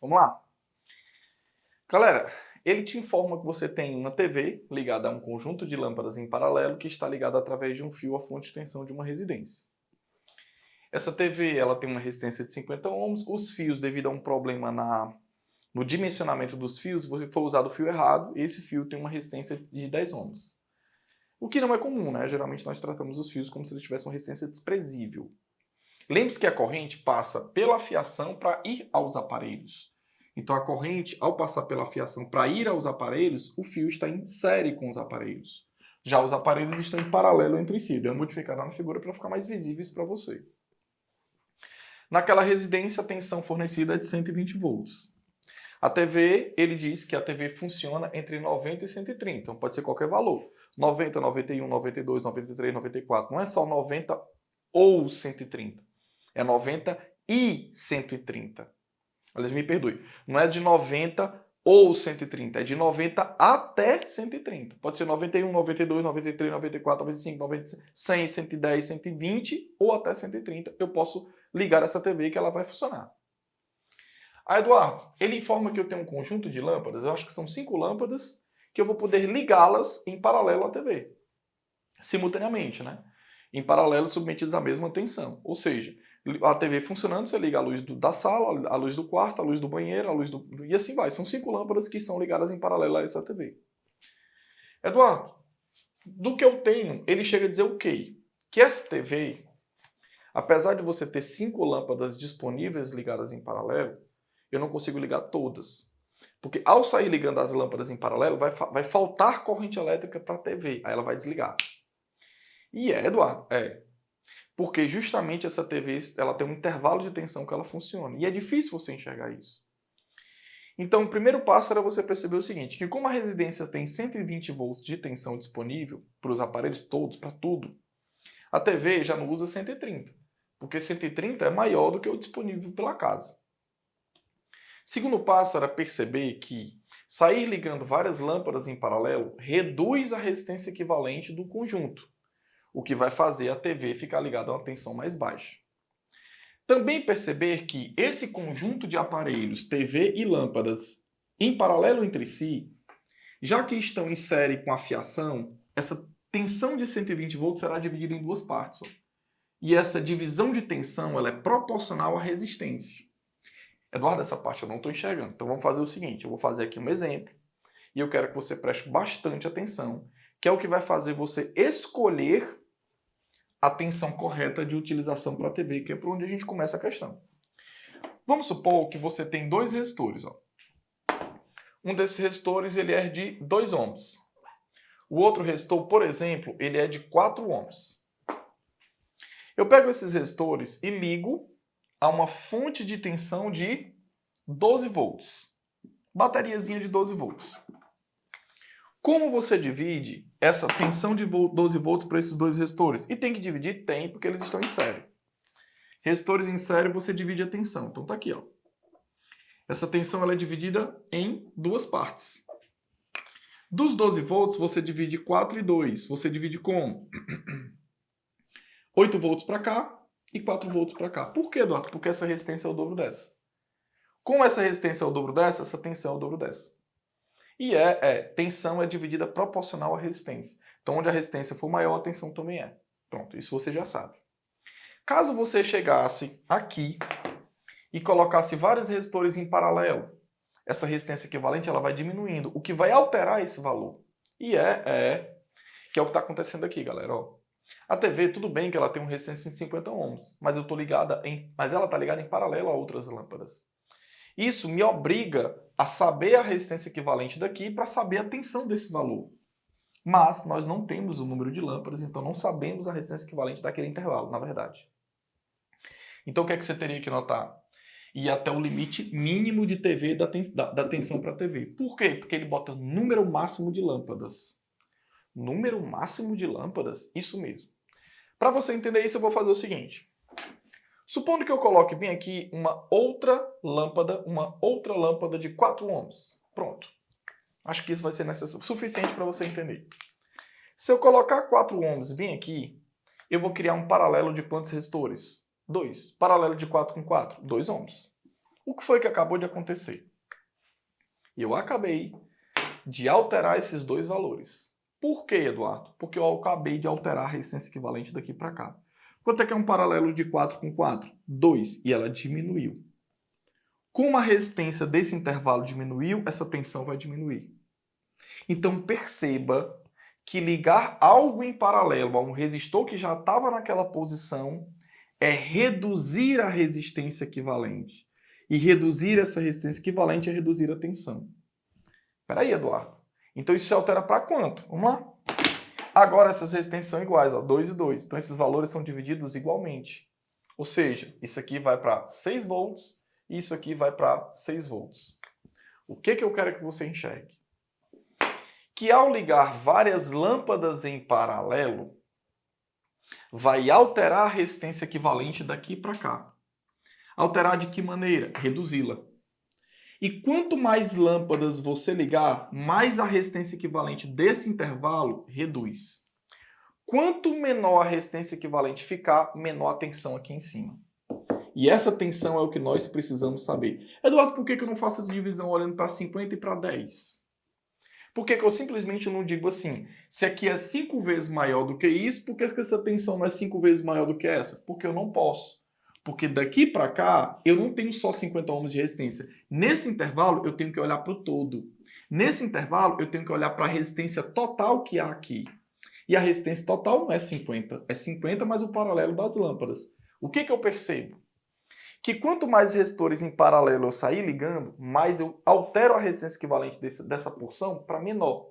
Vamos lá. Galera, ele te informa que você tem uma TV ligada a um conjunto de lâmpadas em paralelo que está ligada através de um fio à fonte de tensão de uma residência. Essa TV ela tem uma resistência de 50 ohms. Os fios, devido a um problema no dimensionamento dos fios, se você for usar o fio errado, esse fio tem uma resistência de 10 ohms. O que não é comum, né? Geralmente nós tratamos os fios como se eles tivessem uma resistência desprezível. Lembre-se que a corrente passa pela fiação para ir aos aparelhos. Então a corrente, ao passar pela fiação para ir aos aparelhos, o fio está em série com os aparelhos. Já os aparelhos estão em paralelo entre si. Deu uma modificada na figura para ficar mais visíveis para você. Naquela residência, a tensão fornecida é de 120 volts. A TV, ele diz que a TV funciona entre 90 e 130, então pode ser qualquer valor. 90, 91, 92, 93, 94. Não é só 90 ou 130. É 90 e 130. Aliás, me perdoe. Não é de 90 ou 130. É de 90 até 130. Pode ser 91, 92, 93, 94, 95, 95, 100, 110, 120 ou até 130. Eu posso ligar essa TV que ela vai funcionar. Ah, Eduardo, ele informa que eu tenho um conjunto de lâmpadas. Eu acho que são 5 lâmpadas que eu vou poder ligá-las em paralelo à TV. Simultaneamente, né? Em paralelo, submetidas à mesma tensão. Ou seja, a TV funcionando, você liga a luz da sala, a luz do quarto, a luz do banheiro, a luz do... E assim vai. São 5 lâmpadas que são ligadas em paralelo a essa TV. Eduardo, do que eu tenho, ele chega a dizer o quê? Que essa TV, apesar de você ter 5 lâmpadas disponíveis ligadas em paralelo, eu não consigo ligar todas. Porque ao sair ligando as lâmpadas em paralelo, vai faltar corrente elétrica para a TV. Aí ela vai desligar. E Eduardo, porque justamente essa TV ela tem um intervalo de tensão que ela funciona. E é difícil você enxergar isso. Então, o primeiro passo era você perceber o seguinte, que como a residência tem 120 volts de tensão disponível para os aparelhos todos, para tudo, a TV já não usa 130, porque 130 é maior do que o disponível pela casa. Segundo passo era perceber que sair ligando várias lâmpadas em paralelo reduz a resistência equivalente do conjunto, o que vai fazer a TV ficar ligada a uma tensão mais baixa. Também perceber que esse conjunto de aparelhos, TV e lâmpadas, em paralelo entre si, já que estão em série com a fiação, essa tensão de 120 volts será dividida em duas partes. E essa divisão de tensão ela é proporcional à resistência. Eduardo, essa parte eu não estou enxergando. Então vamos fazer o seguinte, eu vou fazer aqui um exemplo e eu quero que você preste bastante atenção, que é o que vai fazer você escolher a tensão correta de utilização para a TV, que é por onde a gente começa a questão. Vamos supor que você tem 2 resistores. Um desses resistores ele é de 2 ohms. O outro resistor, por exemplo, ele é de 4 ohms. Eu pego esses resistores e ligo a uma fonte de tensão de 12 volts. Bateriazinha de 12 volts. Como você divide essa tensão de 12 volts para esses 2 resistores? E tem que dividir? Tem, porque eles estão em série. Resistores em série você divide a tensão. Então tá aqui, ó. Essa tensão ela é dividida em 2 partes. Dos 12 volts você divide 4 e 2. Você divide com 8 volts para cá e 4 volts para cá. Por quê, Eduardo? Porque essa resistência é o dobro dessa. Como essa resistência é o dobro dessa, essa tensão é o dobro dessa. E tensão é dividida proporcional à resistência. Então, onde a resistência for maior, a tensão também é. Pronto, isso você já sabe. Caso você chegasse aqui e colocasse vários resistores em paralelo, essa resistência equivalente ela vai diminuindo, o que vai alterar esse valor. E que é o que está acontecendo aqui, galera. Ó. A TV, tudo bem que ela tem uma resistência de 50 ohms, mas ela está ligada em paralelo a outras lâmpadas. Isso me obriga a saber a resistência equivalente daqui para saber a tensão desse valor. Mas nós não temos o número de lâmpadas, então não sabemos a resistência equivalente daquele intervalo, na verdade. Então o que é que você teria que notar? Ir até o limite mínimo de TV da tensão para a TV. Por quê? Porque ele bota número máximo de lâmpadas. Número máximo de lâmpadas? Isso mesmo. Para você entender isso, eu vou fazer o seguinte. Supondo que eu coloque bem aqui uma outra lâmpada de 4 ohms. Pronto. Acho que isso vai ser suficiente para você entender. Se eu colocar 4 ohms bem aqui, eu vou criar um paralelo de quantos resistores? 2. Paralelo de 4 com 4? 2 ohms. O que foi que acabou de acontecer? Eu acabei de alterar esses dois valores. Por quê, Eduardo? Porque eu acabei de alterar a resistência equivalente daqui para cá. Quanto é que é um paralelo de 4 com 4? 2. E ela diminuiu. Como a resistência desse intervalo diminuiu, essa tensão vai diminuir. Então perceba que ligar algo em paralelo a um resistor que já estava naquela posição é reduzir a resistência equivalente. E reduzir essa resistência equivalente é reduzir a tensão. Espera aí, Eduardo. Então isso se altera para quanto? Vamos lá. Agora essas resistências são iguais, ó, 2 e 2. Então esses valores são divididos igualmente. Ou seja, isso aqui vai para 6 volts e isso aqui vai para 6 volts. O que eu quero que você enxergue? Que ao ligar várias lâmpadas em paralelo, vai alterar a resistência equivalente daqui para cá. Alterar de que maneira? Reduzi-la. E quanto mais lâmpadas você ligar, mais a resistência equivalente desse intervalo reduz. Quanto menor a resistência equivalente ficar, menor a tensão aqui em cima. E essa tensão é o que nós precisamos saber. Eduardo, por que eu não faço essa divisão olhando para 50 e para 10? Por que eu simplesmente não digo assim, se aqui é 5 vezes maior do que isso, por que essa tensão não é 5 vezes maior do que essa? Porque eu não posso. Porque daqui para cá, eu não tenho só 50 ohms de resistência. Nesse intervalo, eu tenho que olhar para o todo. Nesse intervalo, eu tenho que olhar para a resistência total que há aqui. E a resistência total não é 50. É 50 mais o paralelo das lâmpadas. O que eu percebo? Que quanto mais resistores em paralelo eu sair ligando, mais eu altero a resistência equivalente dessa porção para menor,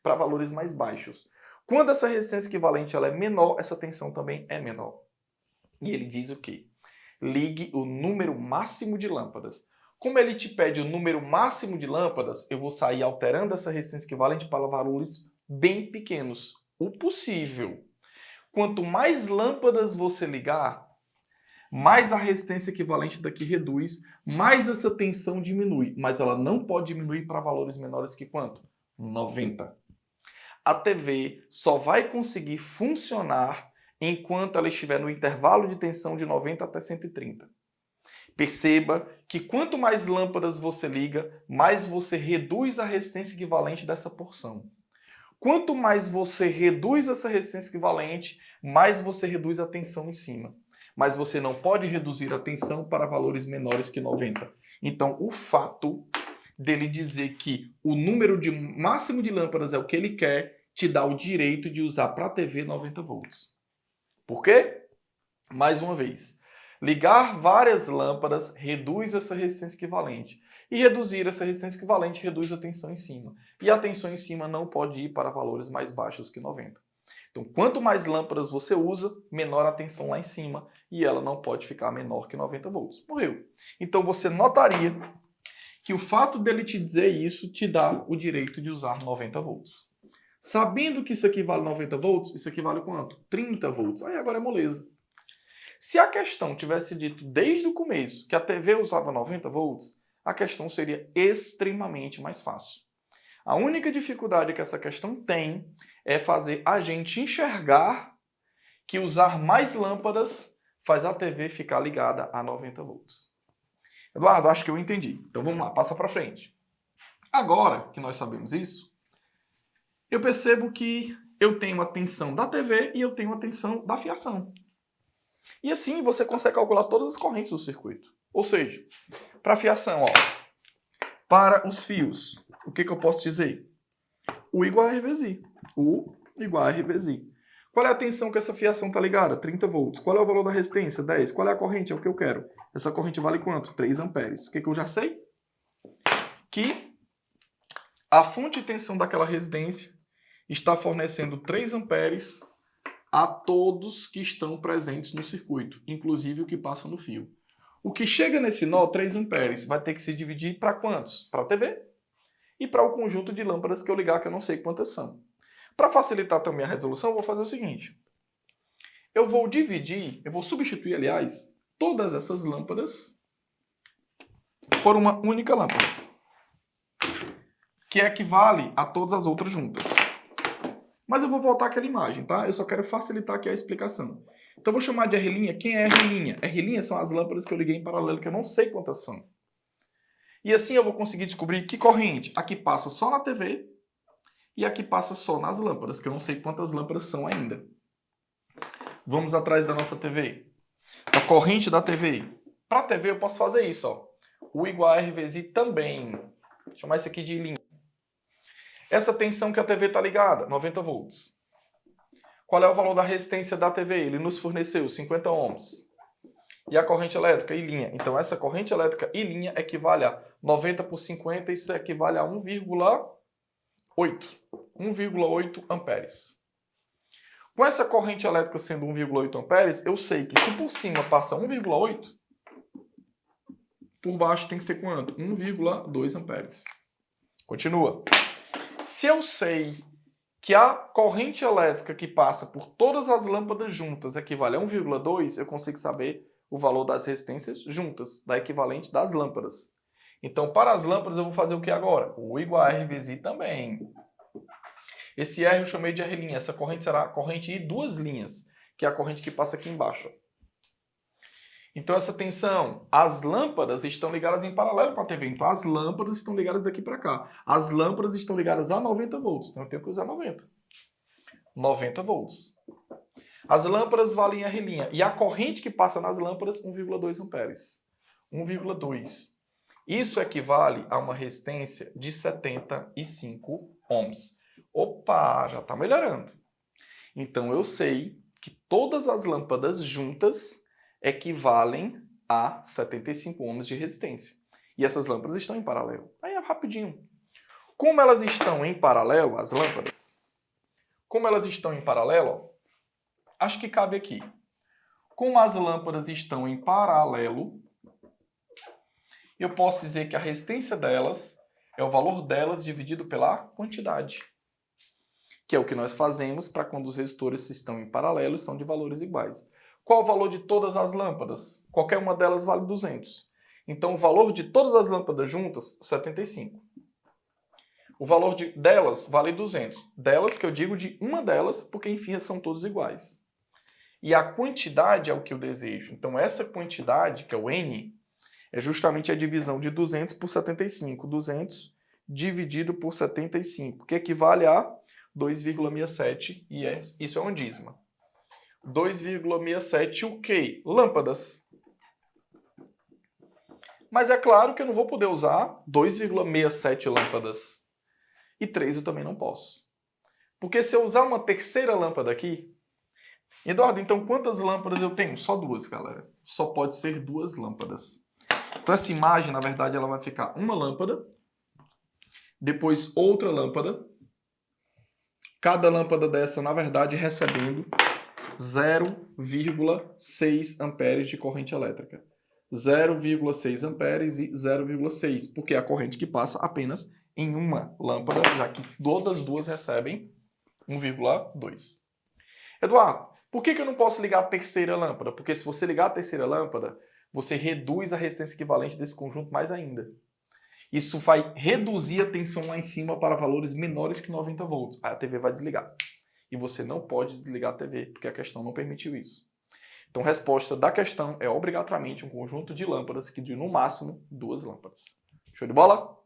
para valores mais baixos. Quando essa resistência equivalente ela é menor, essa tensão também é menor. E ele diz o quê? Ligue o número máximo de lâmpadas. Como ele te pede o número máximo de lâmpadas, eu vou sair alterando essa resistência equivalente para valores bem pequenos. O possível. Quanto mais lâmpadas você ligar, mais a resistência equivalente daqui reduz, mais essa tensão diminui. Mas ela não pode diminuir para valores menores que quanto? 90. A TV só vai conseguir funcionar enquanto ela estiver no intervalo de tensão de 90 até 130. Perceba que quanto mais lâmpadas você liga, mais você reduz a resistência equivalente dessa porção. Quanto mais você reduz essa resistência equivalente, mais você reduz a tensão em cima. Mas você não pode reduzir a tensão para valores menores que 90. Então, o fato dele dizer que o número máximo de lâmpadas é o que ele quer, te dá o direito de usar para a TV 90 volts. Por quê? Mais uma vez, ligar várias lâmpadas reduz essa resistência equivalente. E reduzir essa resistência equivalente reduz a tensão em cima. E a tensão em cima não pode ir para valores mais baixos que 90. Então, quanto mais lâmpadas você usa, menor a tensão lá em cima. E ela não pode ficar menor que 90 volts. Morreu. Então, você notaria que o fato dele te dizer isso te dá o direito de usar 90 volts. Sabendo que isso aqui vale 90 volts, isso aqui vale quanto? 30 volts. Aí agora é moleza. Se a questão tivesse dito desde o começo que a TV usava 90 volts, a questão seria extremamente mais fácil. A única dificuldade que essa questão tem é fazer a gente enxergar que usar mais lâmpadas faz a TV ficar ligada a 90 volts. Eduardo, acho que eu entendi. Então vamos lá, passa para frente. Agora que nós sabemos isso, eu percebo que eu tenho a tensão da TV e eu tenho a tensão da fiação. E assim você consegue calcular todas as correntes do circuito. Ou seja, para a fiação, ó, para os fios, o que eu posso dizer? U igual a R vezes I. U igual a R vezes I. Qual é a tensão que essa fiação está ligada? 30 volts. Qual é o valor da resistência? 10. Qual é a corrente? É o que eu quero. Essa corrente vale quanto? 3 amperes. O que eu já sei? Que a fonte de tensão daquela resistência está fornecendo 3 amperes a todos que estão presentes no circuito, inclusive o que passa no fio. O que chega nesse nó, 3 amperes, vai ter que se dividir para quantos? Para a TV e para o conjunto de lâmpadas que eu ligar, que eu não sei quantas são. Para facilitar também a resolução, eu vou fazer o seguinte. Eu vou substituir, aliás, todas essas lâmpadas por uma única lâmpada, que equivale a todas as outras juntas. Mas eu vou voltar àquela imagem, tá? Eu só quero facilitar aqui a explicação. Então eu vou chamar de R'. Quem é R'? R' são as lâmpadas que eu liguei em paralelo, que eu não sei quantas são. E assim eu vou conseguir descobrir que corrente aqui passa só na TV e aqui passa só nas lâmpadas, que eu não sei quantas lâmpadas são ainda. Vamos atrás da nossa TV. A corrente da TV. Para a TV eu posso fazer isso, ó. U igual a R vezes I também. Vou chamar isso aqui de linha. Essa tensão que a TV está ligada, 90 volts. Qual é o valor da resistência da TV? Ele nos forneceu 50 ohms. E a corrente elétrica I'. Então essa corrente elétrica I' equivale a 90 por 50, isso equivale a 1,8. 1,8 amperes. Com essa corrente elétrica sendo 1,8 amperes, eu sei que se por cima passa 1,8, por baixo tem que ser quanto? 1,2 amperes. Continua. Se eu sei que a corrente elétrica que passa por todas as lâmpadas juntas equivale a 1,2, eu consigo saber o valor das resistências juntas, da equivalente das lâmpadas. Então, para as lâmpadas, eu vou fazer o que agora? U igual a R vezes I também. Esse R eu chamei de R'. Essa corrente será a corrente I duas linhas, que é a corrente que passa aqui embaixo. Então, essa tensão, as lâmpadas estão ligadas em paralelo com a TV. Então, as lâmpadas estão ligadas daqui para cá. As lâmpadas estão ligadas a 90 volts. Então, eu tenho que usar 90. 90 volts. As lâmpadas valem R'. E a corrente que passa nas lâmpadas, 1,2 amperes. 1,2. Isso equivale a uma resistência de 75 ohms. Opa, já está melhorando. Então, eu sei que todas as lâmpadas juntas equivalem a 75 ohms de resistência. E essas lâmpadas estão em paralelo. Aí é rapidinho. Como elas estão em paralelo, as lâmpadas, como elas estão em paralelo, ó, acho que cabe aqui. Como as lâmpadas estão em paralelo, eu posso dizer que a resistência delas é o valor delas dividido pela quantidade. Que é o que nós fazemos para quando os resistores estão em paralelo e são de valores iguais. Qual o valor de todas as lâmpadas? Qualquer uma delas vale 200. Então, o valor de todas as lâmpadas juntas, 75. O valor delas vale 200. Delas, que eu digo de uma delas, porque, enfim, são todos iguais. E a quantidade é o que eu desejo. Então, essa quantidade, que é o N, é justamente a divisão de 200 por 75. 200 dividido por 75, que equivale a 2,67, e isso é uma dízima. 2,67 o quê? Lâmpadas. Mas é claro que eu não vou poder usar 2,67 lâmpadas. E 3 eu também não posso. Porque se eu usar uma terceira lâmpada aqui... Eduardo, então quantas lâmpadas eu tenho? Só duas, galera. Só pode ser duas lâmpadas. Então essa imagem, na verdade, ela vai ficar uma lâmpada, depois outra lâmpada, cada lâmpada dessa, na verdade, recebendo 0,6 amperes de corrente elétrica. 0,6 amperes e 0,6, porque é a corrente que passa apenas em uma lâmpada, já que todas as duas recebem 1,2. Eduardo, por que eu não posso ligar a terceira lâmpada? Porque se você ligar a terceira lâmpada, você reduz a resistência equivalente desse conjunto mais ainda. Isso vai reduzir a tensão lá em cima para valores menores que 90 volts. Aí a TV vai desligar. E você não pode desligar a TV, porque a questão não permitiu isso. Então, a resposta da questão é obrigatoriamente um conjunto de lâmpadas que de, no máximo, duas lâmpadas. Show de bola?